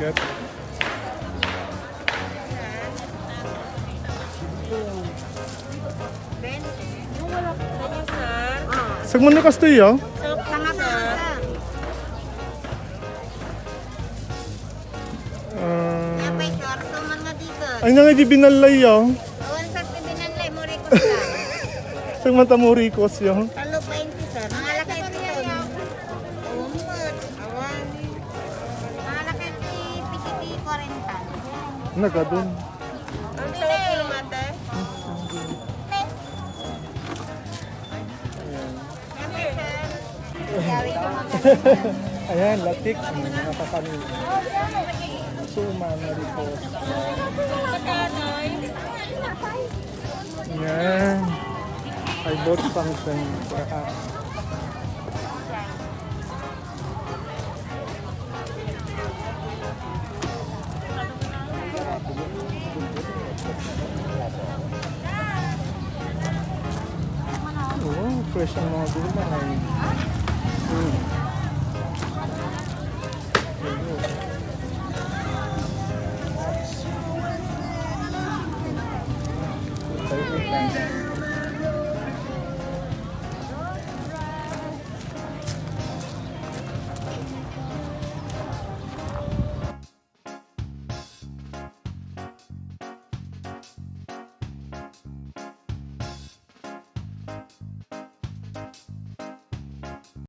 basket. Yung wala ko sa sir. Sagman ni Castillo. So, tanga sir. Yan ba sir? Suman nga dito. Ay nga di binalay yun. Awan sa pinanlay mo rin ko sila. Sagman tamurikos yun. Talo 20 sir. Mga lakay ito. Umot. Awan. Mga lakay ito. Pikiti 40. Nagadun. Ang sarap ko naman ate. Yawi ko mga Ayan, latik. Nakakanin. Suma na rito. Ayan. I bought something for us. Oh, fresh ang mga gulay.